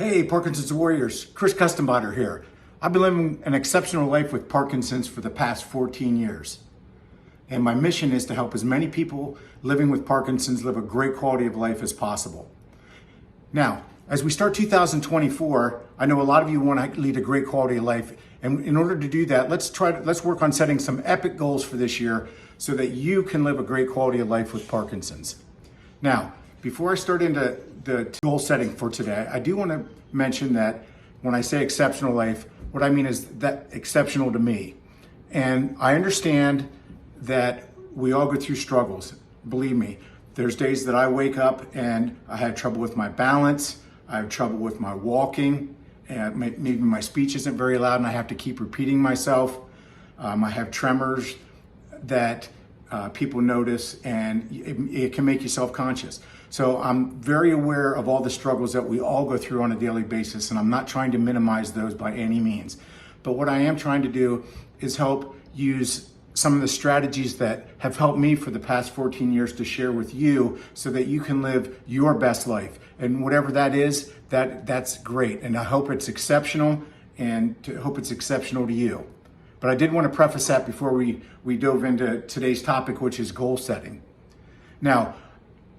Hey, Parkinson's Warriors, Kustanbauter here. I've been living an exceptional life with Parkinson's for the past 14 years. And my mission is to help as many people living with Parkinson's live a great quality of life as possible. Now, as we start 2024, I know a lot of you want to lead a great quality of life. And in order to do that, let's work on setting some epic goals for this year so that you can live a great quality of life with Parkinson's. Now, before I start into the goal setting for today, I do want to mention that when I say exceptional life, what I mean is that exceptional to me. And I understand that we all go through struggles. Believe me, there's days that I wake up and I have trouble with my balance, I have trouble with my walking, and maybe my speech isn't very loud and I have to keep repeating myself. I have tremors that people notice, and it can make you self-conscious. So I'm very aware of all the struggles that we all go through on a daily basis, and I'm not trying to minimize those by any means. But what I am trying to do is help use some of the strategies that have helped me for the past 14 years to share with you so that you can live your best life. And whatever that is, that's great. And I hope it's exceptional, and hope it's exceptional to you. But I did want to preface that before we dove into today's topic, which is goal setting. Now,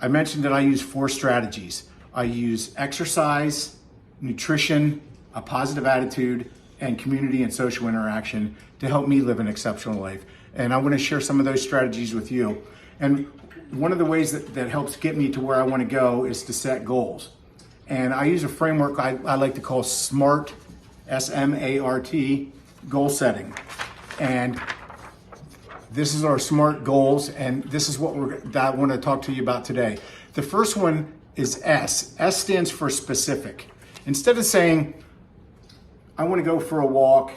I mentioned that I use 4 strategies. I use exercise, nutrition, a positive attitude, and community and social interaction to help me live an exceptional life. And I want to share some of those strategies with you. And one of the ways that helps get me to where I want to go is to set goals. And I use a framework I like to call SMART, S-M-A-R-T, goal setting. And this is our SMART goals, and this is what I want to talk to you about today. The first one is S. S stands for specific. Instead of saying, I want to go for a walk,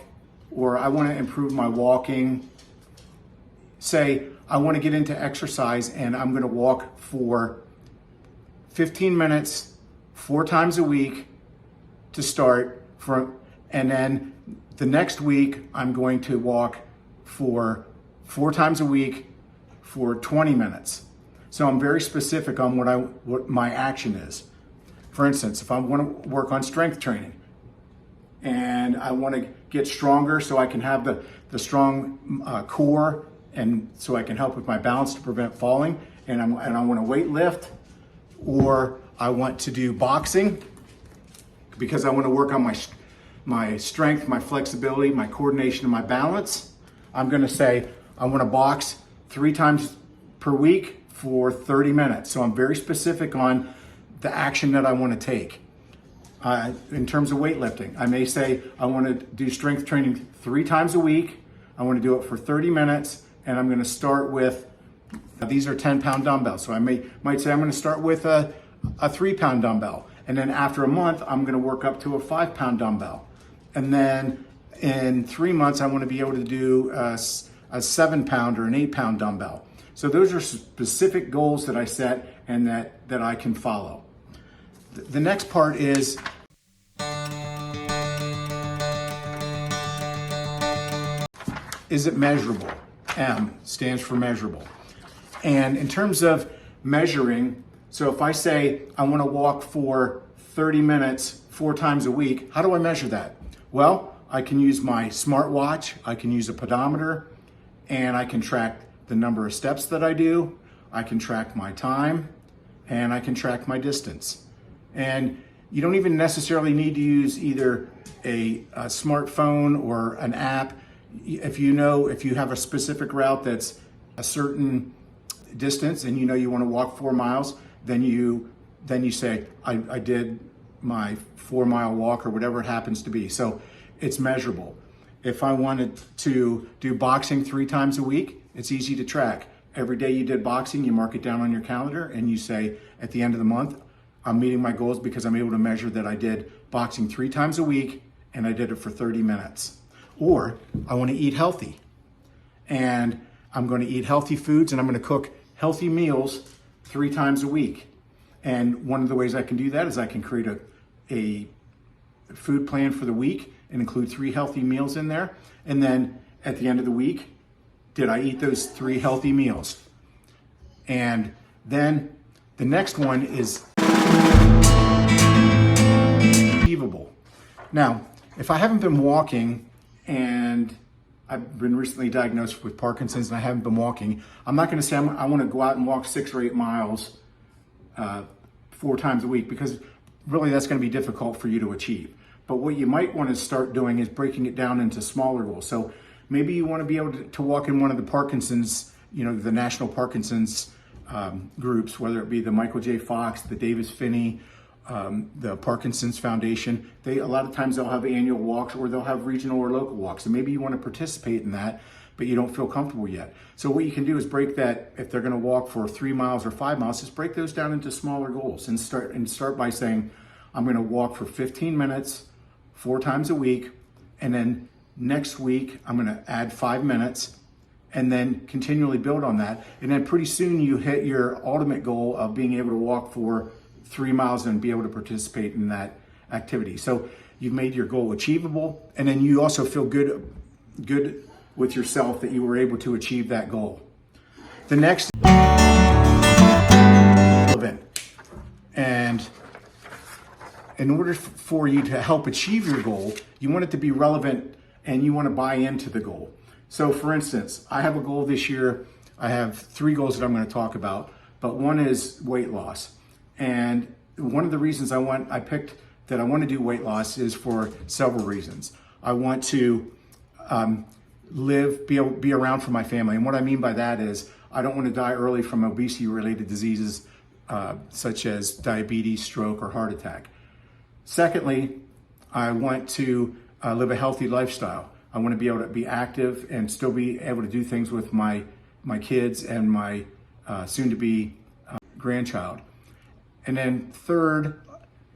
or I want to improve my walking, say, I want to get into exercise and I'm going to walk for 15 minutes, 4 times a week to start, and then the next week I'm going to walk for 4 times a week for 20 minutes. So I'm very specific on what my action is. For instance, if I want to work on strength training and I want to get stronger so I can have the strong core, and so I can help with my balance to prevent falling, and I want to weight lift, or I want to do boxing because I want to work on my strength, my flexibility, my coordination, and my balance, I'm going to say I want to box 3 times per week for 30 minutes. So I'm very specific on the action that I want to take. In terms of weightlifting, I may say I want to do strength training 3 times a week. I want to do it for 30 minutes, and I'm going to start with, these are 10-pound dumbbells. So I might say I'm going to start with a 3-pound dumbbell. And then after a month, I'm going to work up to a 5-pound dumbbell. And then in 3 months, I want to be able to do a 7-pound or an 8-pound dumbbell. So those are specific goals that I set and that I can follow. The next part is it measurable? M stands for measurable. And in terms of measuring, so if I say I want to walk for 30 minutes 4 times a week, how do I measure that? Well, I can use my smartwatch, I can use a pedometer, and I can track the number of steps that I do, I can track my time, and I can track my distance. And you don't even necessarily need to use either a smartphone or an app. If you have a specific route that's a certain distance and you want to walk 4 miles, then you say, I did my 4-mile walk, or whatever it happens to be. So it's measurable. If I wanted to do boxing 3 times a week, it's easy to track. Every day you did boxing, you mark it down on your calendar and you say, at the end of the month, I'm meeting my goals because I'm able to measure that I did boxing 3 times a week and I did it for 30 minutes. Or I want to eat healthy, and I'm going to eat healthy foods, and I'm going to cook healthy meals 3 times a week. And one of the ways I can do that is I can create a food plan for the week and include 3 healthy meals in there. And then at the end of the week, did I eat those 3 healthy meals? And then the next one is achievable. Now, if I haven't been walking and I've been recently diagnosed with Parkinson's and I haven't been walking, I'm not going to say I want to go out and walk 6 or 8 miles 4 times a week, because really that's going to be difficult for you to achieve. But what you might want to start doing is breaking it down into smaller goals. So maybe you want to be able to walk in one of the Parkinson's, the National Parkinson's groups, whether it be the Michael J. Fox, the Davis Finney, the Parkinson's Foundation. A lot of times they'll have annual walks, or they'll have regional or local walks. And maybe you want to participate in that, but you don't feel comfortable yet. So what you can do is break that, if they're going to walk for 3 miles or 5 miles, just break those down into smaller goals and start by saying, I'm going to walk for 15 minutes, 4 times a week. And then next week, I'm going to add 5 minutes, and then continually build on that. And then pretty soon you hit your ultimate goal of being able to walk for 3 miles and be able to participate in that activity. So you've made your goal achievable, and then you also feel good with yourself that you were able to achieve that goal. The next, and in order for you to help achieve your goal, you want it to be relevant and you want to buy into the goal. So for instance, I have a goal this year. I have 3 goals that I'm going to talk about, but one is weight loss. And one of the reasons I picked that I want to do weight loss is for several reasons. I want to be around for my family. And what I mean by that is I don't want to die early from obesity-related diseases such as diabetes, stroke, or heart attack. Secondly, I want to live a healthy lifestyle. I want to be able to be active and still be able to do things with my kids and my soon-to-be grandchild. And then third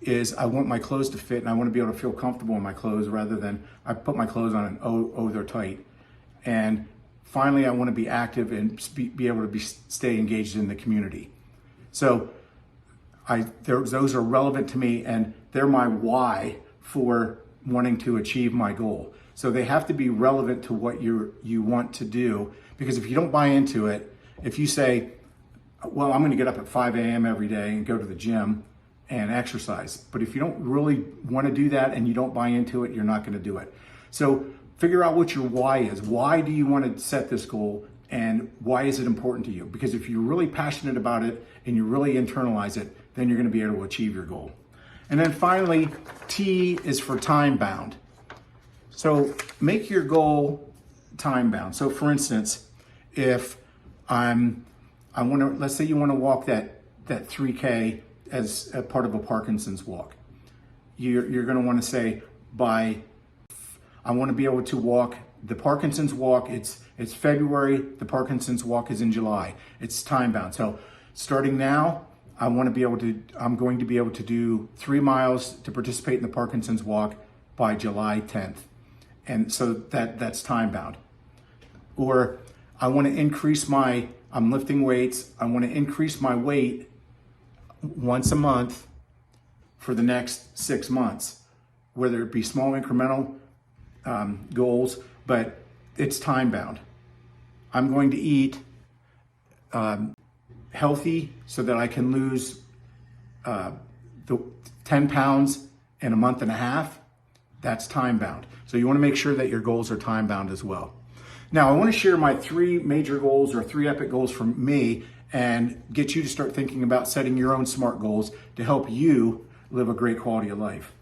is I want my clothes to fit, and I want to be able to feel comfortable in my clothes rather than I put my clothes on and oh they're tight. And finally, I want to be active and be able to stay engaged in the community. So those are relevant to me, and they're my why for wanting to achieve my goal. So they have to be relevant to what you want to do, because if you don't buy into it, if you say, well, I'm going to get up at 5 a.m. every day and go to the gym and exercise, but if you don't really want to do that and you don't buy into it, you're not going to do it. So figure out what your why is. Why do you want to set this goal, and why is it important to you? Because if you're really passionate about it and you really internalize it, then you're going to be able to achieve your goal. And then finally, T is for time bound. So make your goal time bound. So for instance, if let's say you want to walk that 3K as a part of a Parkinson's walk. You're going to want to say, I want to be able to walk the Parkinson's walk. It's February. The Parkinson's walk is in July. It's time bound. So starting now, I'm going to be able to do 3 miles to participate in the Parkinson's walk by July 10th. And so that's time bound. Or I want to increase I'm lifting weights. I want to increase my weight once a month for the next 6 months, whether it be small incremental goals, but it's time bound. I'm going to eat healthy so that I can lose the 10 pounds in a month and a half. That's time bound. So you want to make sure that your goals are time bound as well. Now, I want to share my 3 major goals, or 3 epic goals from me, and get you to start thinking about setting your own SMART goals to help you live a great quality of life.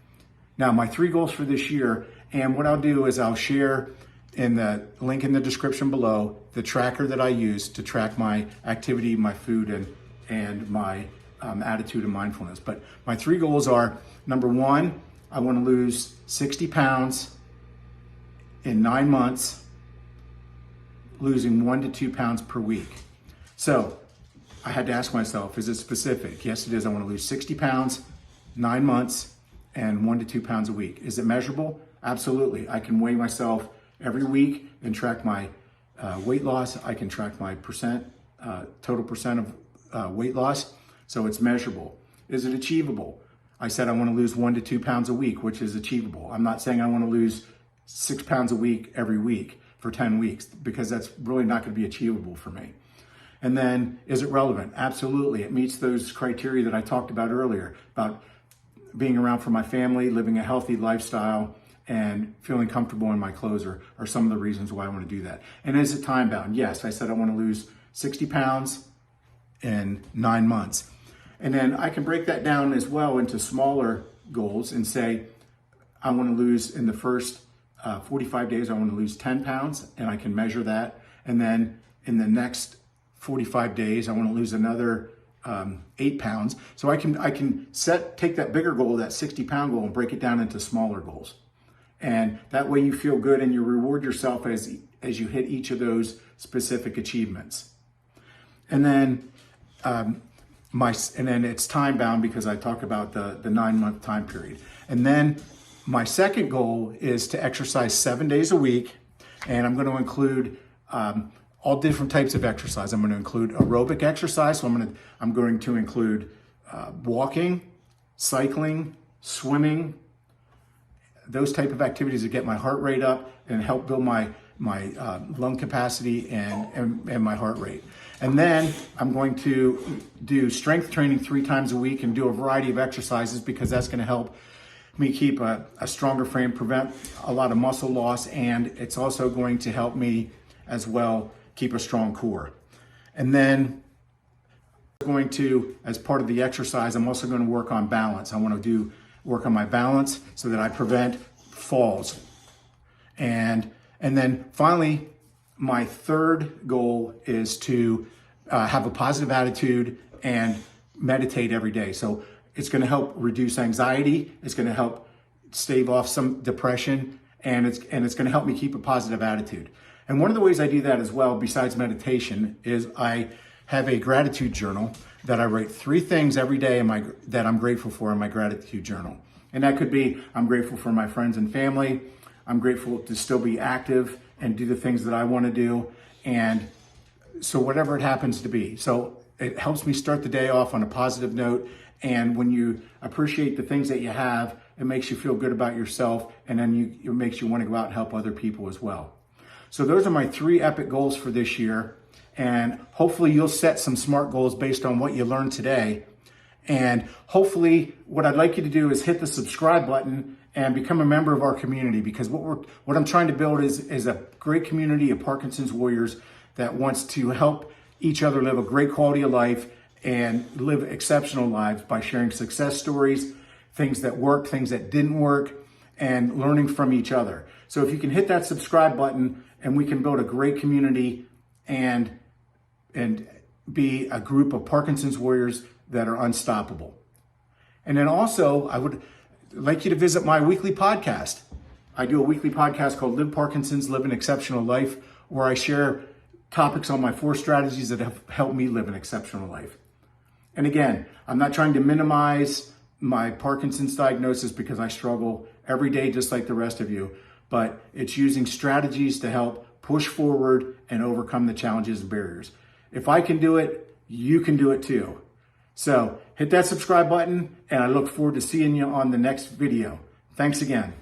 Now, my 3 goals for this year, and what I'll do is I'll share in the link in the description below the tracker that I use to track my activity, my food, and my attitude and mindfulness. But my 3 goals are, number 1, I want to lose 60 pounds in 9 months, losing 1 to 2 pounds per week. So I had to ask myself, is it specific? Yes, it is. I want to lose 60 pounds, 9 months, and 1 to 2 pounds a week. Is it measurable? Absolutely. I can weigh myself every week and track my weight loss. I can track my total percent of weight loss. So it's measurable. Is it achievable? I said I want to lose 1 to 2 pounds a week, which is achievable. I'm not saying I want to lose 6 pounds a week every week for 10 weeks, because that's really not going to be achievable for me. And then, is it relevant? Absolutely. It meets those criteria that I talked about earlier, about being around for my family, living a healthy lifestyle, and feeling comfortable in my clothes are some of the reasons why I want to do that. And is it time bound? Yes, I said I want to lose 60 pounds in 9 months. And then I can break that down as well into smaller goals and say, I want to lose in the first 45 days, I want to lose 10 pounds, and I can measure that. And then in the next 45 days, I want to lose another 8 pounds. So I can take that bigger goal, that 60-pound goal, and break it down into smaller goals. And that way you feel good and you reward yourself as you hit each of those specific achievements. And then it's time bound because I talk about the 9-month time period. And then my second goal is to exercise 7 days a week, and I'm going to include all different types of exercise. I'm going to include aerobic exercise, so I'm going to include walking, cycling, swimming, those type of activities that get my heart rate up and help build my lung capacity and my heart rate. And then I'm going to do strength training 3 times a week and do a variety of exercises because that's going to help me keep a stronger frame, prevent a lot of muscle loss, and it's also going to help me as well keep a strong core. And then going to, as part of the exercise, I'm also going to work on balance. I want to work on my balance so that I prevent falls. And then finally, my third goal is to have a positive attitude and meditate every day. So it's going to help reduce anxiety. It's going to help stave off some depression, and it's going to help me keep a positive attitude. And one of the ways I do that as well, besides meditation, is I have a gratitude journal that I write 3 things every day that I'm grateful for in my gratitude journal. And that could be, I'm grateful for my friends and family. I'm grateful to still be active and do the things that I want to do. And so whatever it happens to be. So it helps me start the day off on a positive note. And when you appreciate the things that you have, it makes you feel good about yourself. And then it makes you want to go out and help other people as well. So those are my 3 epic goals for this year. And hopefully you'll set some SMART goals based on what you learned today. And hopefully what I'd like you to do is hit the subscribe button and become a member of our community, because what I'm trying to build is a great community of Parkinson's warriors that wants to help each other live a great quality of life and live exceptional lives by sharing success stories, things that worked, things that didn't work, and learning from each other. So if you can hit that subscribe button, and we can build a great community and be a group of Parkinson's warriors that are unstoppable. And then also, I would like you to visit my weekly podcast. I do a weekly podcast called Live Parkinson's, Live an Exceptional Life, where I share topics on my 4 strategies that have helped me live an exceptional life. And again, I'm not trying to minimize my Parkinson's diagnosis because I struggle every day just like the rest of you, but it's using strategies to help push forward and overcome the challenges and barriers. If I can do it, you can do it too. So hit that subscribe button, and I look forward to seeing you on the next video. Thanks again.